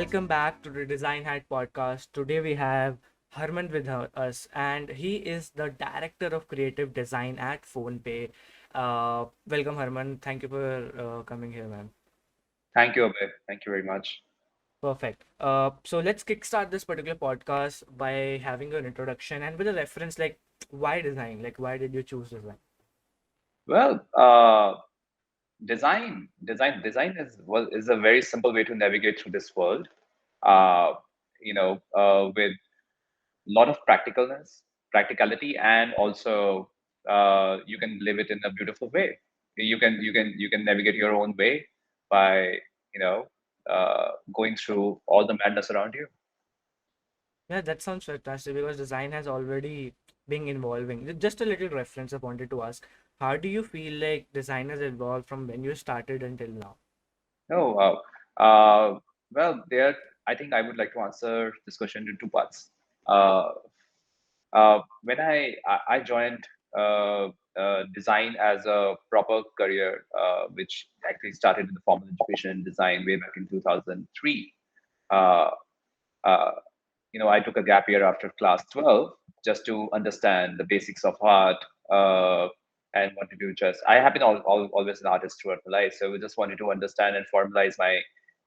welcome back to the Design Hack podcast. Today we have Harmind with us, and he is the Director of Creative Design at PhonePe. Welcome, Harman. Thank you for coming here, man. Thank you, Abhay. Thank you very much. Perfect. So let's kickstart this particular podcast by having an introduction and with a reference like why design? Like, why did you choose design? Well, design is a very simple way to navigate through this world. Uh, with a lot of practicality, and also you can live it in a beautiful way. You can navigate your own way by going through all the madness around you. Yeah, that sounds fantastic because design has already been evolving. Just a little reference I wanted to ask. How do you feel like design has evolved from when you started until now? Oh, wow. Uh, well, there, I think I would like to answer this question in two parts. Uh, when I joined design as a proper career, which actually started with the formal education in design way back in 2003. Uh, uh, I took a gap year after class 12 just to understand the basics of art, and wanted to just. I have been always an artist throughout my life, so I just wanted to understand and formalize my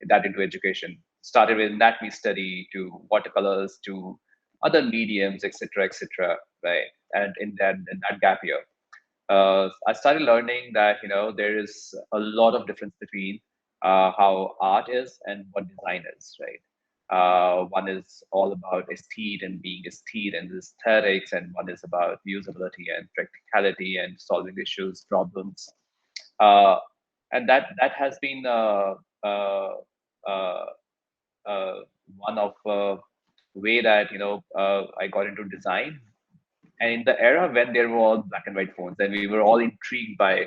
that into education. Started with anatomy study to watercolors to other mediums, etc., etc. Right, and in that gap year, I started learning that there is a lot of difference between how art is and what design is, right? One is all about aesthete and being aesthete and aesthetics, and one is about usability and practicality and solving issues, problems, uh, and that has been uh, uh, uh, one of way that I got into design. And in the era when there were all black and white phones, and we were all intrigued by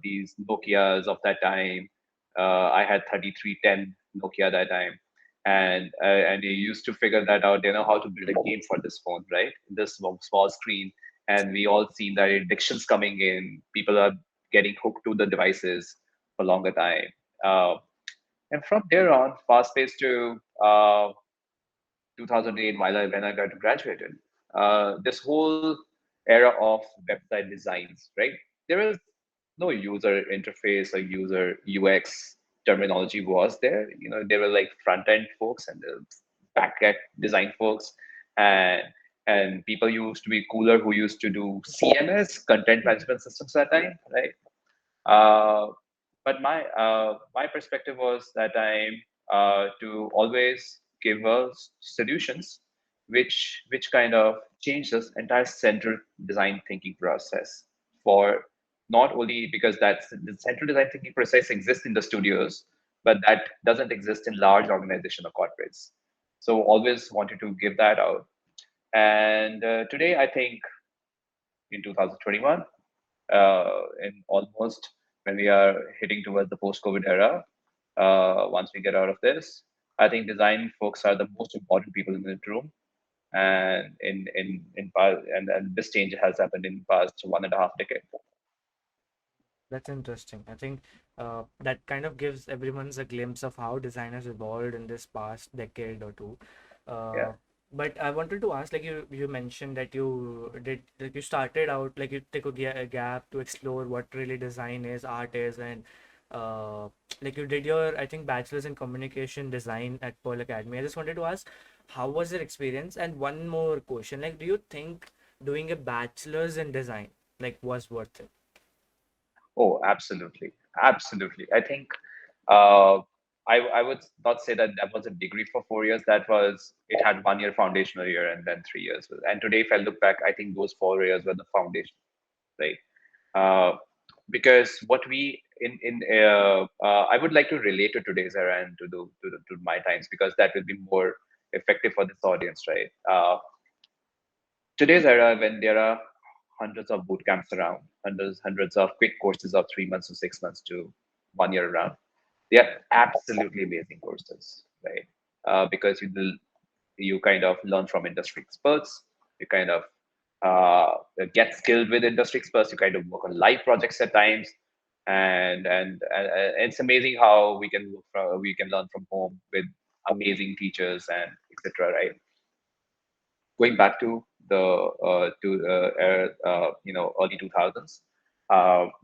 these Nokias of that time. I had 3310 Nokia that time, and you used to figure that out. They know how to build a game for this phone, right? This small screen, and we all seen that addictions coming in. People are getting hooked to the devices for longer time. Uh, and from there on, fast paced to 2008, when I got graduated. This whole era of website designs, right? There was no user interface or user UX terminology was there. There were like front end folks and the back end design folks, and and people used to be cooler who used to do CMS, content management systems at that time, right? Uh, but my perspective was that time to always give us solutions which kind of change this entire central design thinking process for not only because that's the central design thinking process exists in the studios, but that doesn't exist in large organization or corporates. So always wanted to give that out. And today I think in 2021, in almost when we are hitting towards the post-COVID era. Once we get out of this, I think design folks are the most important people in the room, and and this change has happened in past 1.5 decade. That's interesting. I think that kind of gives everyone's a glimpse of how design has evolved in this past decade or two. Yeah. Uh, but I wanted to ask, like you mentioned that you did, like you started out, like you took a gap to explore what really design is, art is, and uh, like you did your, I think, bachelor's in communication design at Pearl Academy. I just wanted to ask, how was your experience? And one more question, like, do you think doing a bachelor's in design, like, was worth it? Oh, absolutely, absolutely. I think uh, I would not say that that was a degree for 4 years. That was it had 1 year foundational year and then 3 years. And today, if I look back, I think those 4 years were the foundation, right? uh, because what we in I would like to relate to today's era and to my times, because that will be more effective for this audience, right? Today's era, when there are hundreds of boot camps around, hundreds of quick courses of 3 months to 6 months to 1 year around, they are absolutely amazing courses, right? Because you kind of learn from industry experts. You kind of get skilled with industry experts. You kind of work on live projects at times. And it's amazing how we can learn from home with amazing teachers and etc. Right? Going back to early 2000s,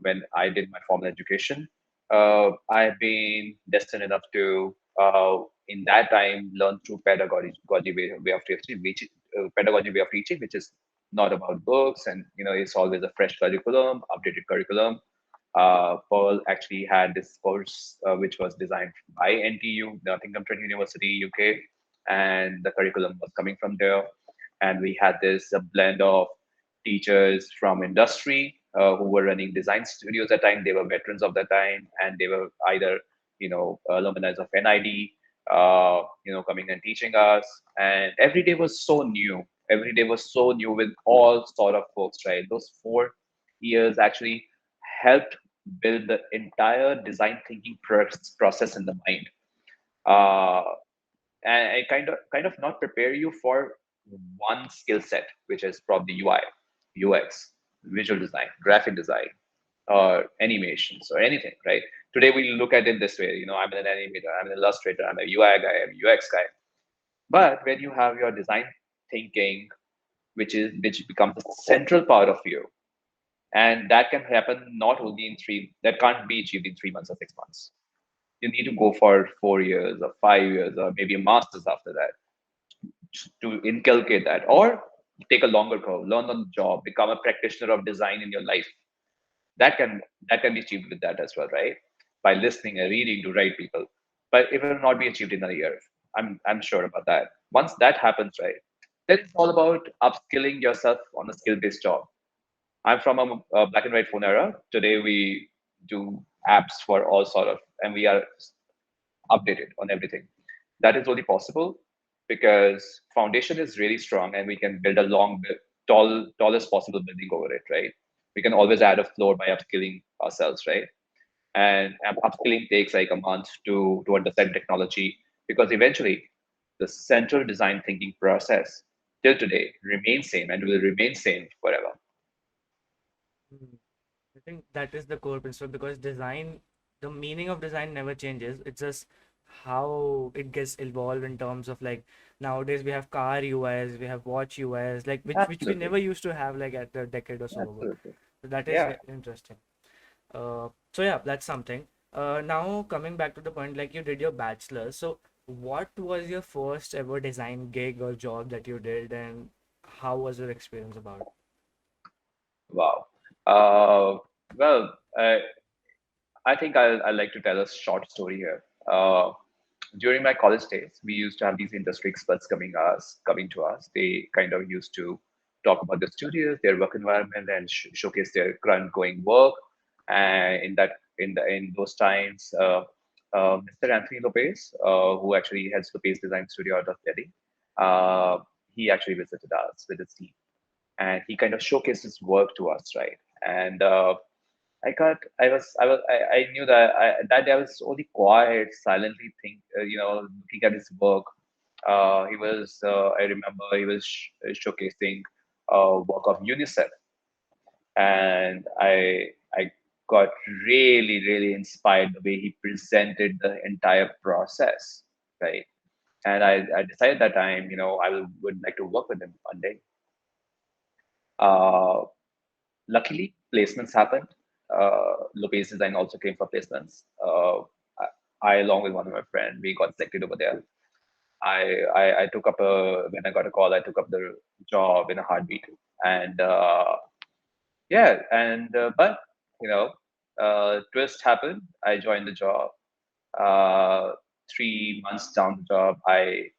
when I did my formal education, I've been destined enough to in that time learn through way of teaching, pedagogy way of teaching, which is not about books, and it's always a fresh curriculum, updated curriculum. Pearl actually had this course which was designed by NTU, Nottingham Trent University, UK, and the curriculum was coming from there. And we had this blend of teachers from industry who were running design studios at the time. They were veterans of the time, and they were either alumni of NID, coming and teaching us. And every day was so new. Every day was so new with all sort of folks, right? Those 4 years actually helped build the entire design thinking process in the mind. Uh, and I kind of not prepare you for one skill set, which is probably UI, UX, visual design, graphic design, or animations or anything, right? Today we look at it this way, I'm an animator, I'm an illustrator, I'm a UI guy, I'm a UX guy. But when you have your design thinking, which becomes a central part of you, and that can happen not only that can't be achieved in 3 months or 6 months. You need to go for 4 years or 5 years or maybe a master's after that to inculcate that, or take a longer curve, learn on the job, become a practitioner of design in your life. That can be achieved with that as well, right? By listening and reading to right people. But it will not be achieved in a year. I'm sure about that. Once that happens, right, then it's all about upskilling yourself on a skill-based job. I'm from a black and white phone era. Today we do apps for all sort of, and we are updated on everything. That is only possible because foundation is really strong, and we can build a tallest possible building over it, right? We can always add a floor by upskilling ourselves, right? And upskilling takes like a month to understand technology, because eventually the central design thinking process till today remains same and will remain same forever. Hmm. I think that is the core principle because design, the meaning of design never changes. It's just how it gets evolved in terms of like nowadays we have car UIs, we have watch UIs, like which we Absolutely. never used to have like at a decade or so ago. Absolutely. So that is Yeah. interesting. So yeah, that's something. Now coming back to the point, like you did your bachelor's. So what was your first ever design gig or job that you did, and how was your experience about? Wow. Uh, well, I think I like to tell a short story here. During my college days, we used to have these industry experts coming to us. They kind of used to talk about the studios, their work environment, and showcase their current going work. And in those times, Mr. Anthony Lopez, who actually heads Lopez Design Studio out of Delhi, uh, he actually visited us with his team, and he kind of showcased his work to us, right? And I knew that that day I was only quiet, silently looking at his work. I remember he was showcasing work of UNICEF, and I got really, really inspired the way he presented the entire process, right? And I decided that time, would like to work with him one day. Uh, Luckily, placements happened. Lopez Design also came for placements. Along with one of my friends, we got selected over there. I took up when I got a call, I took up the job in a heartbeat. And yeah, and but you know, twist happened. I joined the job. Uh, 3 months down the job, I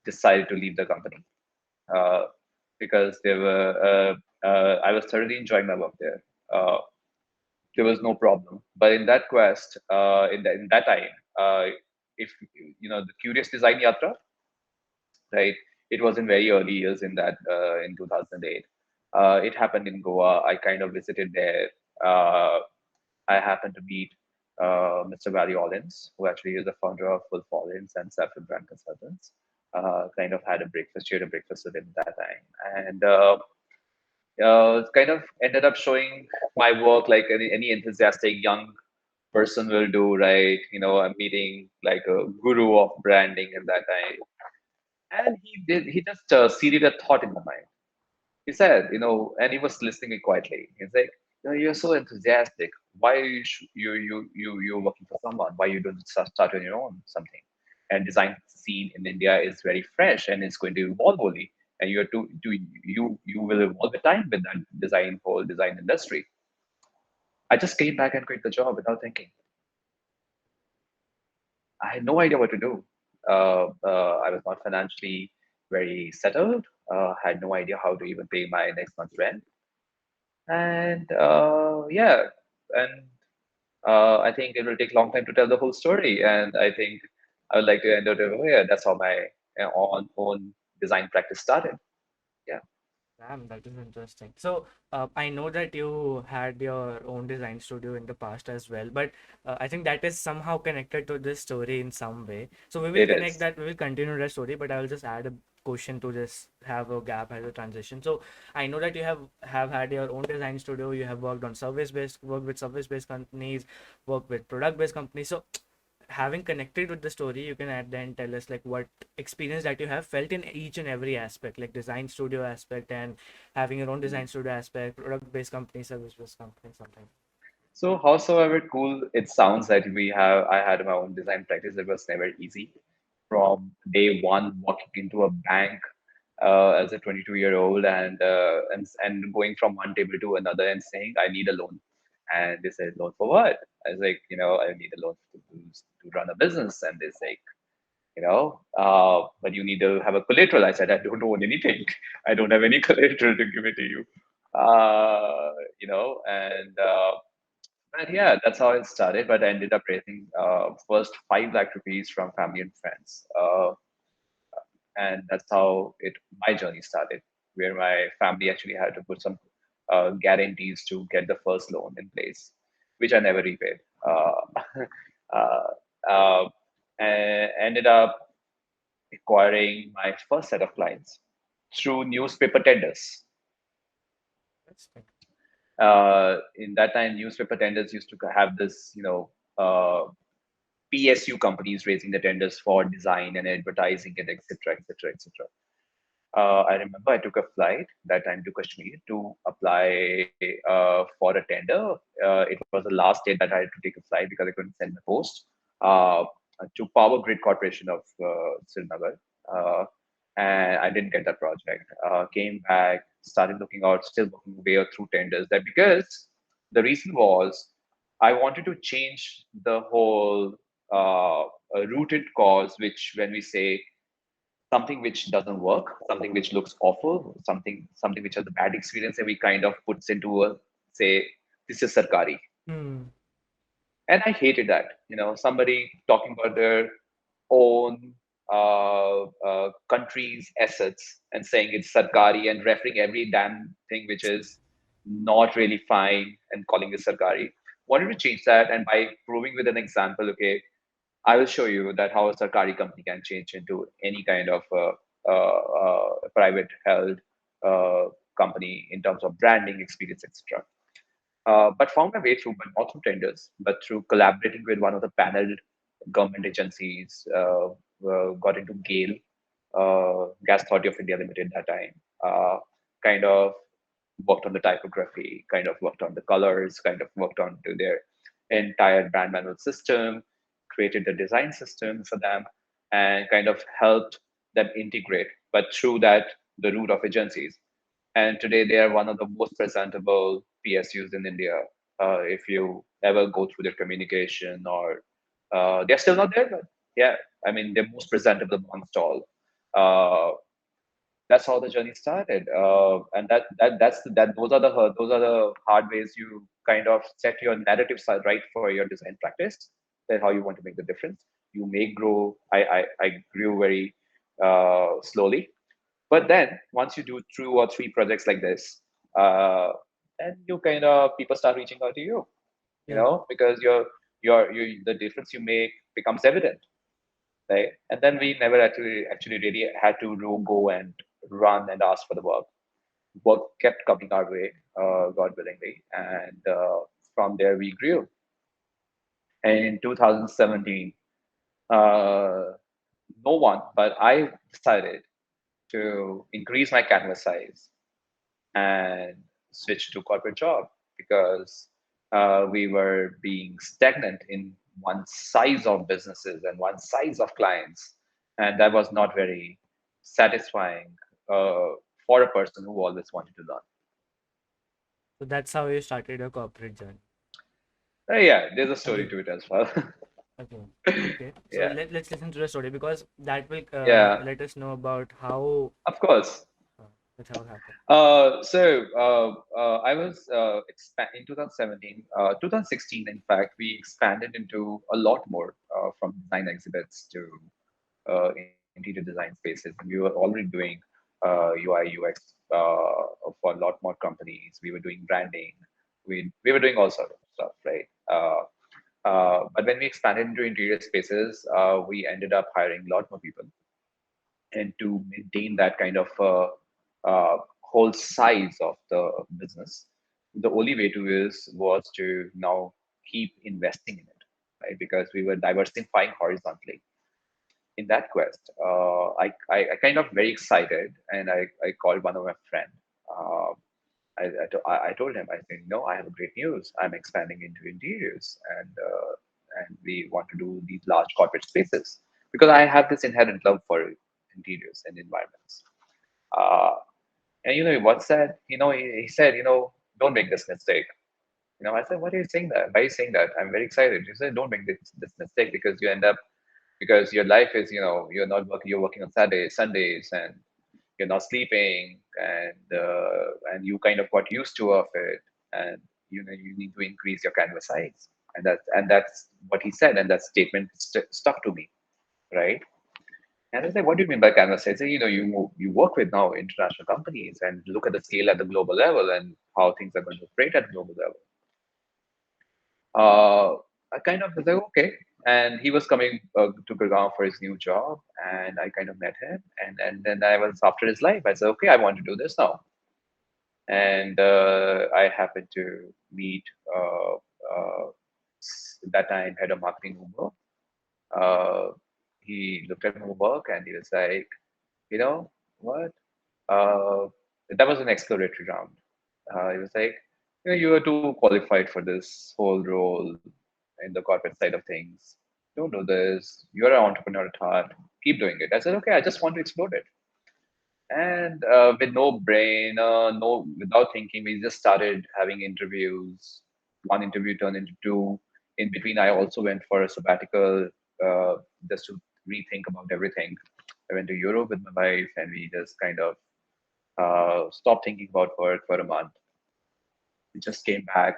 decided to leave the company uh, because I was thoroughly enjoying my work there. There was no problem. But in that quest, in that time, if the Curious Design Yatra, right? It was in very early years in 2008. It happened in Goa. I kind of visited there. Uh, I happened to meet Mr. Barry Ollins, who actually is the founder of Full Ollins and Saffron Brand Consultants. Kind of had a breakfast, shared a breakfast with him at that time, and kind of ended up showing my work like any enthusiastic young. person will do, right? I'm meeting like a guru of branding at that time. And he just seeded a thought in my mind. He said, and he was listening it quietly. He's like, you're so enthusiastic. Why you're working for someone? Why you don't start on your own something? And design scene in India is very fresh and it's going to evolve only. And you are to you will evolve with time with that whole design industry. I just came back and quit the job without thinking. I had no idea what to do. I was not financially very settled. Had no idea how to even pay my next month's rent. And yeah, and I think it will take a long time to tell the whole story. And I think I would like to end it over here. That's how my own design practice started. Yeah, Damn, that is interesting. So, I know that you had your own design studio in the past as well, but I think that is somehow connected to this story in some way. So, we will it connect is. that, we will continue that story, but I will just add a question to just have a gap as a transition. So, I know that you have had your own design studio, you have worked on worked with service-based companies, worked with product-based companies. So, having connected with the story, you can at the end tell us like what experience that you have felt in each and every aspect, like design studio aspect and having your own design studio aspect, product based company, service based company, something. So, howsoever cool it sounds that I had my own design practice, it was never easy. From day one, walking into a bank as a 22-year-old and going from one table to another and saying, I need a loan. And they said, loan for what? I was like, I need a loan to run a business. And they say, but you need to have a collateral. I said, I don't own anything. I don't have any collateral to give it to you. Uh, and but yeah, that's how it started. But I ended up raising first 5 lakh rupees from family and friends, and that's how it my journey started. Where my family actually had to put some guarantees to get the first loan in place, which I never repaid. Uh, uh, and ended up acquiring my first set of clients through newspaper tenders. That's like, In that time, newspaper tenders used to have this, PSU companies raising the tenders for design and advertising and etc. etc. etc. I remember I took a flight that time to Kashmir to apply for a tender. It was the last day that I had to take a flight because I couldn't send the post uh, to Power Grid Corporation of Srinagar. Uh, and I didn't get that project. Came back, started looking out, still working way through tenders. That because the reason was I wanted to change the whole rooted cause, which when we say something which doesn't work, something which looks awful, something which has a bad experience, and we kind of puts into a say this is sarkari, hmm, and I hated that. Somebody talking about their own country's assets and saying it's sarkari and referring every damn thing which is not really fine and calling it sarkari. Wanted to change that, and by proving with an example, okay, I will show you that how a Sarkari company can change into any kind of private held uh, company in terms of branding, experience, etc. But found my way through, but not through tenders, but through collaborating with one of the paneled government agencies. Got into GAIL, Gas Authority of India Limited, that time. Kind of worked on the typography, kind of worked on the colors, kind of worked on to their entire brand manual system, created the design system for them, and kind of helped them integrate, but through that, the route of agencies. And today they are one of the most presentable PSUs in India. If you ever go through their communication, or they're still not there, but yeah, I mean they're most presentable amongst all. Uh, that's how the journey started, and those are the hard ways you kind of set your narrative side right for your design practice. That's how you want to make the difference. You may grow. I grew very slowly, but then once you do 2 or 3 projects like this, uh, then you kind of people start reaching out to you, yeah, because you the difference you make becomes evident, right? And then we never actually really had to go and run and ask for the work. Work kept coming our way, God willingly, and from there we grew. In 2017, uh, no one, but I decided to increase my canvas size and switch to corporate job because we were being stagnant in one size of businesses and one size of clients, and that was not very satisfying for a person who always wanted to learn. So that's how you started your corporate journey. Yeah, there's a story Okay. to it as well. Okay. Okay. So Yeah, let's listen to the story because that will yeah, let us know about how of course. uh, that's how it happened. I was in 2017, 2016. In fact, we expanded into a lot more from design exhibits to interior design spaces. And we were already doing UI UX for a lot more companies. We were doing branding. We were doing all sort of stuff, right? But when we expanded into interior spaces, we ended up hiring a lot more people, and to maintain that kind of whole size of the business, the only way to is was to now keep investing in it, right? Because we were diversifying horizontally. In that quest, I kind of very excited, and I called one of my friend. Uh, I told him, I said, no, I have a great news. I'm expanding into interiors, and we want to do these large corporate spaces because I have this inherent love for interiors and environments. Uh, and what said? He said, don't make this mistake. I said, what are you saying that? Why are you saying that? I'm very excited. He said, don't make this mistake because you end up because your life is, you're not working, you're working on Saturdays, Sundays, and you're not sleeping, and you kind of got used to of it, and you need to increase your canvas size, and that's what he said, and that statement stuck to me, right? And I said, what do you mean by canvas size? I said, you work with now international companies and look at the scale at the global level and how things are going to operate at the global level. I kind of was like, okay. And he was coming to Gurgaon for his new job, and I kind of met him. And then I was after his life. I said, okay, I want to do this now. And I happened to meet that time head of marketing Uber. He looked at my work and he was like, you know what? Uh, that was an exploratory round. He was like, you are too qualified for this whole role in the corporate side of things. Don't do this. You're an entrepreneur at heart. Keep doing it. I said, okay, I just want to explore it. And with no brain, no, without thinking, we just started having interviews. One interview turned into two. In between, I also went for a sabbatical uh, just to rethink about everything. I went to Europe with my wife, and we just kind of stopped thinking about work for a month. We just came back,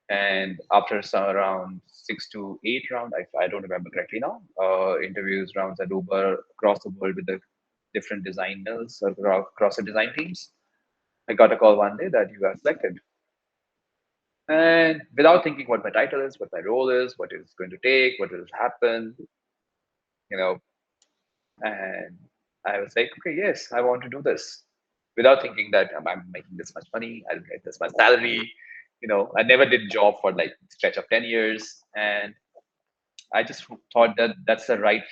and after some around 6 to 8 rounds, I don't remember correctly now, interviews rounds at Uber across the world with the different designers or across the design teams, I got a call one day that you are selected. And without thinking what my title is, what my role is, what it's going to take, what will happen, you know, and I was like, okay, yes, I want to do this. Without thinking that I'm making this much money, I'll get this much salary. I never did job for like stretch of 10 years. And I just thought that that's the right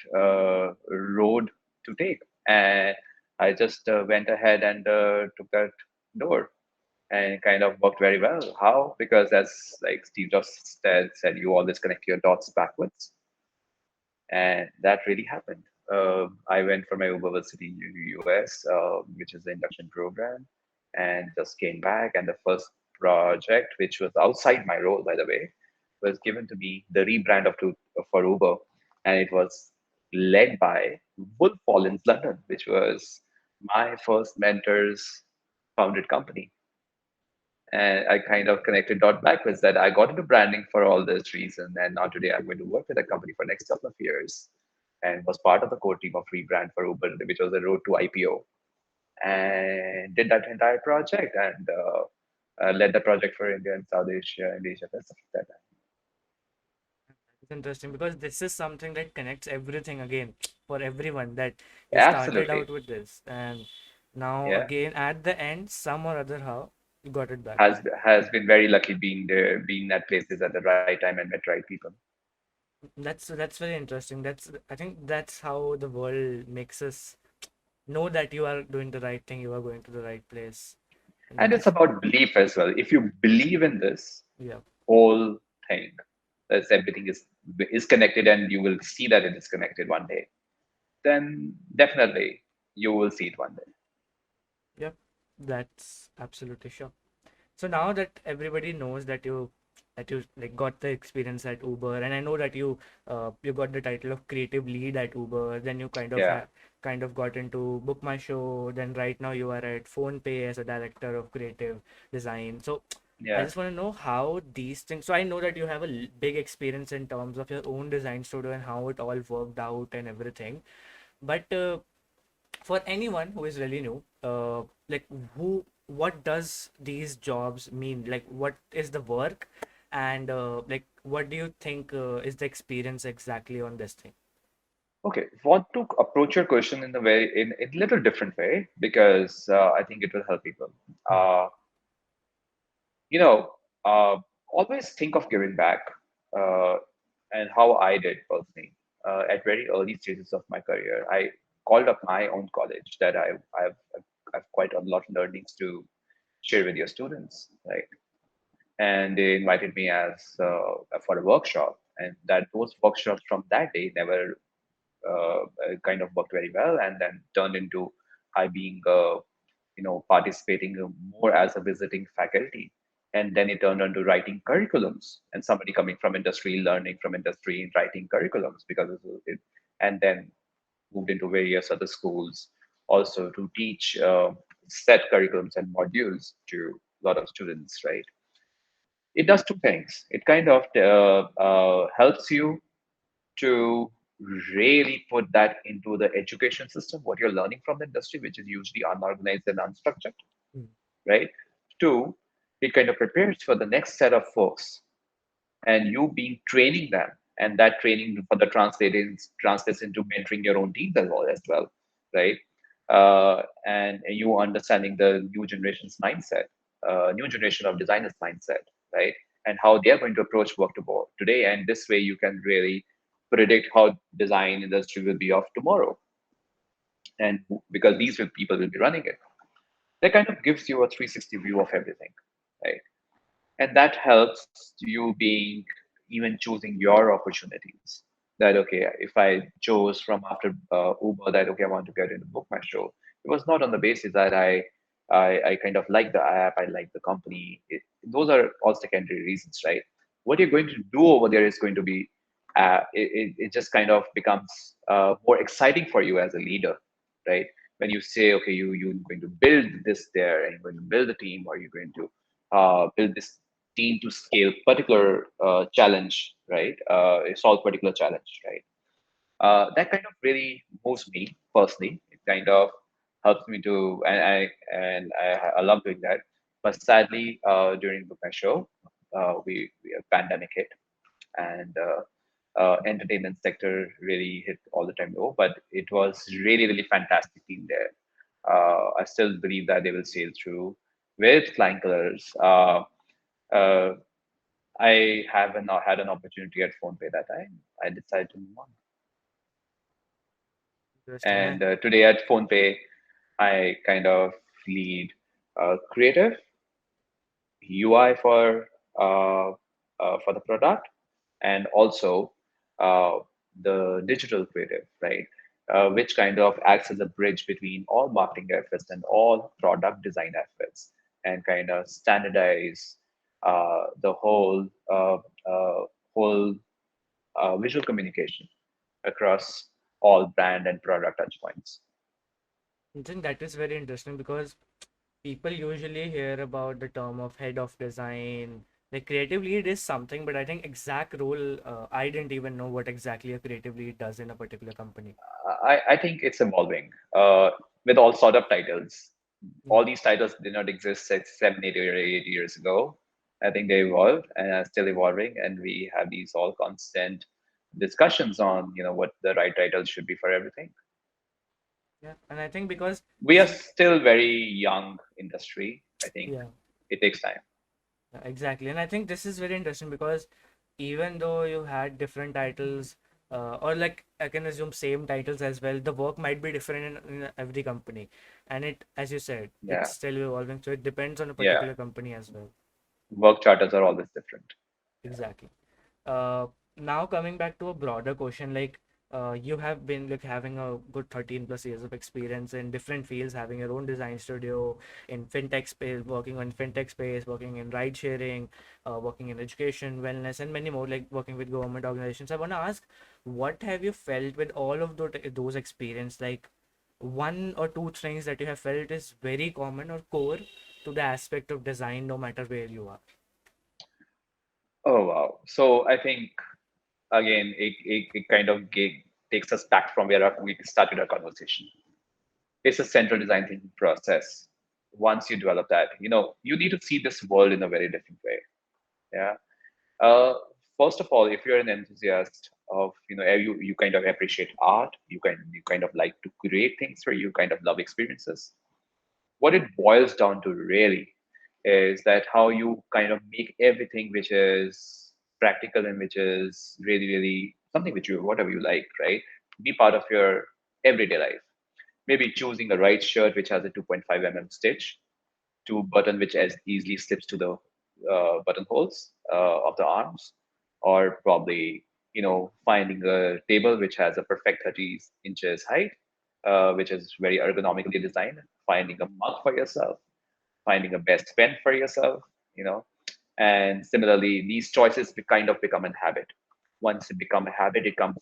road to take. And I just went ahead and took that door and kind of worked very well. How? Because as like Steve Jobs said, you always connect your dots backwards, and that really happened. I went for my university in the US, which is the induction program, and just came back. And the first project, which was outside my role, by the way, was given to me the rebrand for Uber, and it was led by Wolf Collins London, which was my first mentor's founded company. And I kind of connected dot backwards that I got into branding for all this reason. And now today I'm going to work with a company for next couple of years and was part of the core team of rebrand for Uber, which was the road to IPO, and did that entire project and led the project for India and South Asia and Asia Pacific that time. It's interesting because this is something that connects everything again for everyone that you started Absolutely. out with this and now Yeah. again at the end some or other how you got it back. Has been very lucky being there, being at places at the right time and met right people. That's very interesting. That's I think that's how the world makes us know that you are doing the right thing, you are going to the right place. And And that it's is, about belief as well. If you believe in this yeah. whole thing, that's everything is connected, and you will see that it is connected one day, then definitely you will see it one day. Yep, that's absolutely sure. So now that everybody knows that you like got the experience at Uber, and I know that you got the title of creative lead at Uber, then you Yeah, kind of got into Book My Show, then right now you are at PhonePe as a director of creative design. So I yeah. just want to know how these things. So I know that you have a big experience in terms of your own design studio and how it all worked out and everything. But for anyone who is really new, like what does these jobs mean? Like, what is the work, and like, what do you think is the experience exactly on this thing? Okay, want to approach your question in a in a little different way, because I think it will help people. Hmm. Uh, you know, always think of giving back, uh, and how I did personally at very early stages of my career. I called up my own college that I've quite a lot of learnings to share with your students, right? And they invited me as for a workshop, and that those workshops from that day never kind of worked very well, and then turned into I being participating more as a visiting faculty, and then it turned into writing curriculums, and somebody coming from industry learning from industry and writing curriculums because of it, and then moved into various other schools also to teach set curriculums and modules to a lot of students, right? It does two things. It kind of helps you to really put that into the education system, what you're learning from the industry, which is usually unorganized and unstructured, Hmm. right? Two, it kind of prepares for the next set of folks, and you being training them, and that training for the translates into mentoring your own teams as well, right? And you understanding the new generation's mindset, new generation of designers mindset, right? And how they are going to approach work today, and this way you can really predict how design industry will be of tomorrow, and because these people will be running it, that kind of gives you a 360 view of everything, right? And that helps you being even choosing your opportunities, that okay, if I chose from after Uber that okay, I want to get into Book My Show, it was not on the basis that I kind of like the app, I like the company. Those are all secondary reasons, right? What you're going to do over there is going to be it just kind of becomes more exciting for you as a leader, right? When you say okay, you're going to build this there, and you're going to build a team, or you're going to build this team to scale particular challenge, right? Solve particular challenge, right? That kind of really moves me personally. It kind of helps me to, I love doing that. But sadly, during Book My Show, we a pandemic hit, and entertainment sector really hit all the time low. But it was really fantastic team there. I still believe that they will sail through with flying colors. Uh, I haven't had an opportunity at PhonePe that time. I decided to move on. Interesting. And today at PhonePe, I kind of lead creative UI for the product, and also uh, the digital creative, right? Which kind of acts as a bridge between all marketing efforts and all product design efforts, and kind of standardize the uh, whole visual communication across all brand and product touchpoints. I think that is very interesting because people usually hear about the term of head of design. Like creative lead is something, but I think exact role, I didn't even know what exactly a creative lead does in a particular company. I think it's evolving with all sort of titles. Mm. All these titles did not exist 6, 7, 8 or 8 years ago. I think they evolved and are still evolving, and we have these all constant discussions on what the right title should be for everything. Yeah, and I think because We are still very young industry. I think yeah, it takes time. exactly. And I think this is very interesting because even though you had different titles, or like I can assume same titles as well, the work might be different in every company, and it, as you said, it's Yeah, still evolving, so it depends on a yeah. particular company as well. Work charters are always different. Exactly. Uh, Now coming back to a broader question, like you have been like having a good 13 plus years of experience in different fields, having your own design studio in fintech space, working on fintech space, working in ride sharing, working in education, wellness, and many more, like working with government organizations. I want to ask, what have you felt with all of those experience? Like one or two things that you have felt is very common or core to the aspect of design, no matter where you are. Oh wow. So I think again, it kind of takes us back from where we started our conversation. It's a central design thinking process. Once you develop that, you need to see this world in a very different way. Yeah. Uh, First of all, if you're an enthusiast of, you kind of appreciate art, you kind of like to create things, or you kind of love experiences. What it boils down to really is that how you kind of make everything which is practical and which is really, really something which you, whatever you like, right? Be part of your everyday life. Maybe choosing the right shirt which has a 2.5 stitch, to button which as easily slips to the buttonholes of the arms, or probably finding a table which has a perfect 30 inches height, which is very ergonomically designed. Finding a mug for yourself, finding a best pen for yourself, you know. And similarly, these choices kind of become a habit. Once it become a habit, it becomes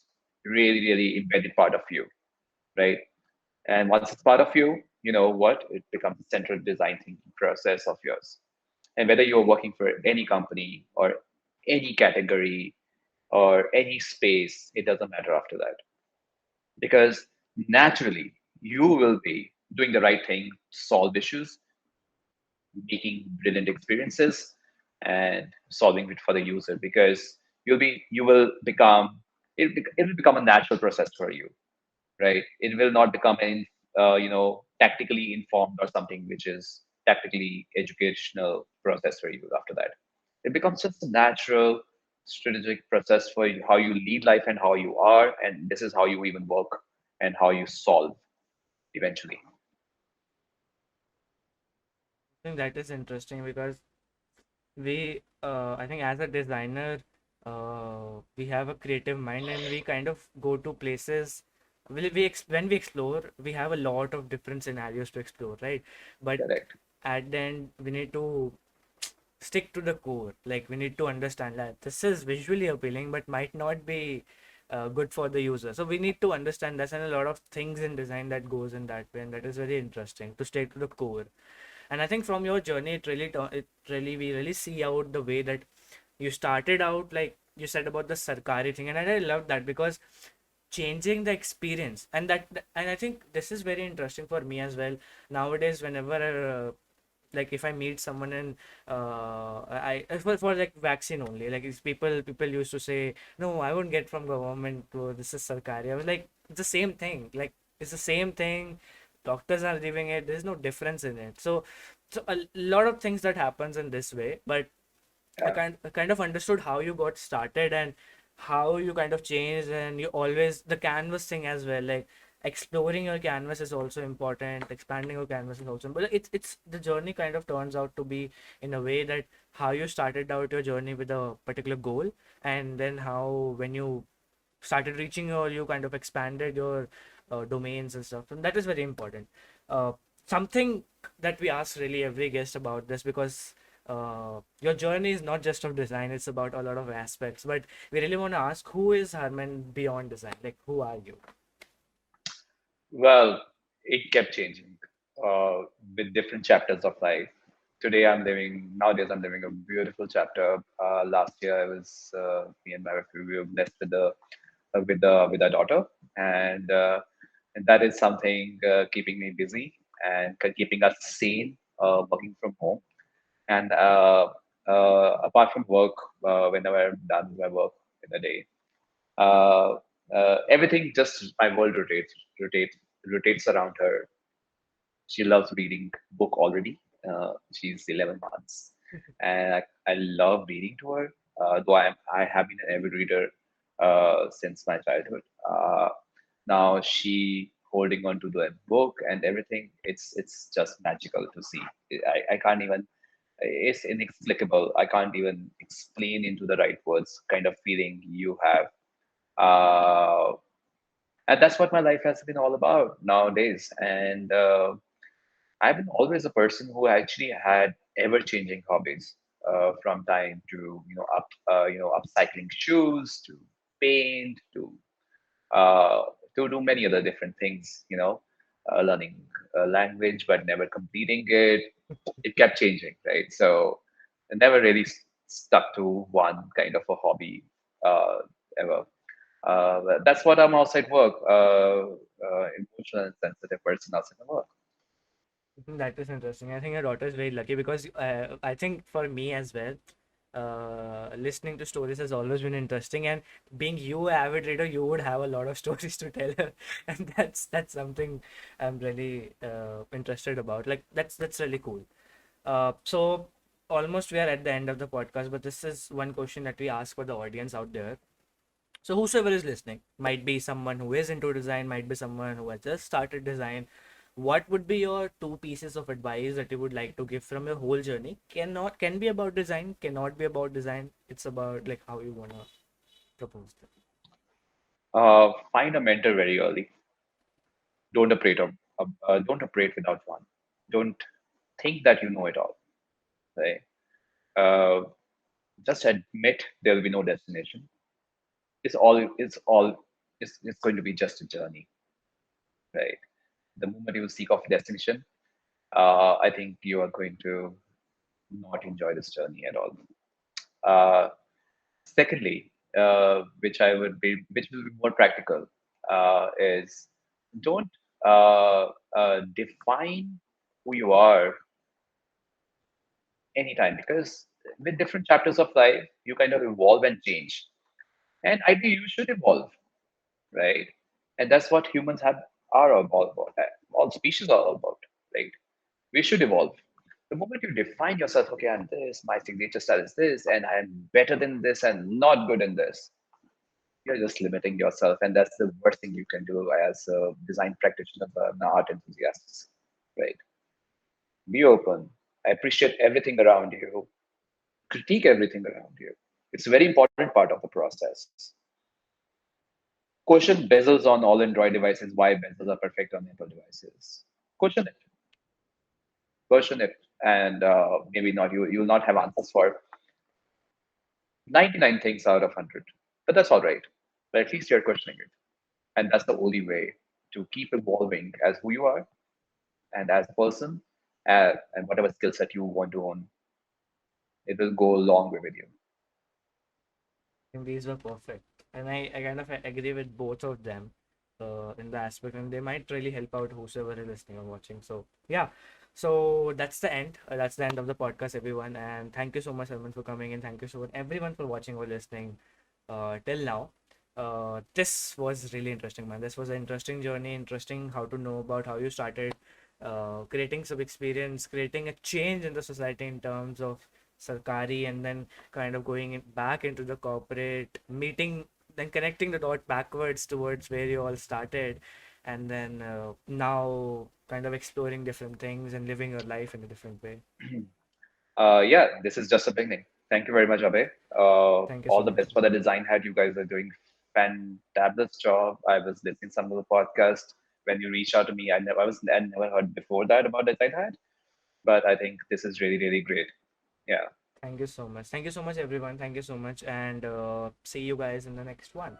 really, really embedded part of you, right? And once it's part of you, you know what? It becomes a central design thinking process of yours. And whether you're working for any company or any category or any space, it doesn't matter after that. Because naturally, you will be doing the right thing, solve issues, making brilliant experiences, and solving it for the user. Because you will become, it will become a natural process for you, right? It will not become an tactically informed or something which is tactically educational process for you after that. It becomes just a natural strategic process for you, how you lead life and how you are, and this is how you even work and how you solve eventually. I think that is interesting because I think as a designer, we have a creative mind and we kind of go to places. When we explore, we have a lot of different scenarios to explore, right? But Correct. at the end, we need to stick to the core. Like we need to understand that this is visually appealing, but might not be good for the user. So we need to understand this, and a lot of things in design that goes in that way, and that is very interesting to stay to the core. And I think from your journey, it really we really see out the way that you started out, like you said about the Sarkari thing, and I love that because changing the experience, and I think this is very interesting for me as well nowadays. Whenever like if I meet someone and for like vaccine only, like it's people used to say, no, I won't get from government, to this is Sarkari. I was like, it's the same thing, like it's the same thing, doctors are giving it, there's no difference in it. So a lot of things that happens in this way, but Yeah. I kind of understood how you got started and how you kind of changed, and you always the canvas thing as well, like exploring your canvas is also important, expanding your canvas is also, but it's the journey kind of turns out to be in a way that how you started out your journey with a particular goal, and then how when you started reaching your, you kind of expanded your domains and stuff, and that is very important. uh, Something that we ask really every guest about this, because your journey is not just of design, it's about a lot of aspects, but we really want to ask, who is Harman beyond design? Like, who are you? Well, it kept changing uh, with different chapters of life. Nowadays, I'm living a beautiful chapter. Last year, me and my wife, we were blessed with our daughter, and that is something keeping me busy and keeping us sane, working from home. And apart from work, whenever I'm done with my work in the day, uh, everything just my world rotates around her. She loves reading book already. She's 11 months, and I love reading to her. though I have been an avid reader since my childhood. Now she holding on to the book and everything. It's just magical to see. I can't even. It's inexplicable. I can't even explain into the right words kind of feeling you have. And that's what my life has been all about nowadays. And I've been always a person who actually had ever-changing hobbies, from time to upcycling shoes to paint uh, to do many other different things. Learning a language but never completing it. It kept changing, right? So I never really stuck to one kind of a hobby uh, ever. But that's what I'm outside work. Emotional and sensitive person outside the work. That is interesting. I think your daughter is very lucky because I think for me as well, listening to stories has always been interesting. And being you, avid reader, you would have a lot of stories to tell her, and that's something I'm really interested about. Like that's really cool. So almost we are at the end of the podcast, but this is one question that we ask for the audience out there. So whosoever is listening, might be someone who is into design, might be someone who has just started design. What would be your two pieces of advice that you would like to give from your whole journey? Can be about design, cannot be about design. It's about like how you wanna propose them. Find a mentor very early. Don't operate without one. Don't think that you know it all. Right? Uh, just admit there will be no destination. It's going to be just a journey. Right? The moment you seek of destination, I think you are going to not enjoy this journey at all. Uh, Secondly, which will be more practical, is don't define who you are anytime, because with different chapters of life, you kind of evolve and change. And ideally, you should evolve, right? And that's what humans are all about. All species are all about, right? We should evolve. The moment you define yourself, okay, I'm this, my signature style is this, and I'm better than this and not good in this, you're just limiting yourself. And that's the worst thing you can do as a design practitioner and an art enthusiast, right? Be open, appreciate everything around you, critique everything around you. It's a very important part of the process. Question bezels on all Android devices, why bezels are perfect on Apple devices. Question it, question it, and maybe not you'll not have answers for 99 things out of 100, but that's all right. But at least you're questioning it, and that's the only way to keep evolving as who you are and as a person, and whatever skill set you want to own, it will go a long way with you. And these were perfect. And I kind of agree with both of them in the aspect, and they might really help out whosoever is listening or watching. So, yeah. So that's the end. That's the end of the podcast, everyone. And thank you so much, Harmind, for coming in. Thank you so much, everyone, for watching or listening till now. This was really interesting, man. This was an interesting journey, interesting how to know about how you started creating some experience, creating a change in the society in terms of Sarkari, and then kind of going back into the corporate, meeting, then connecting the dot backwards towards where you all started, and then now kind of exploring different things and living your life in a different way. Yeah, this is just a beginning. Thank you very much, Abe. Thank you All so the much. best for the design hat. You guys are doing fantabulous job. I was listening some of the podcast when you reached out to me. I never heard before that about design hat, but I think this is really really great. Yeah. Thank you so much. Thank you so much, everyone. Thank you so much, and see you guys in the next one.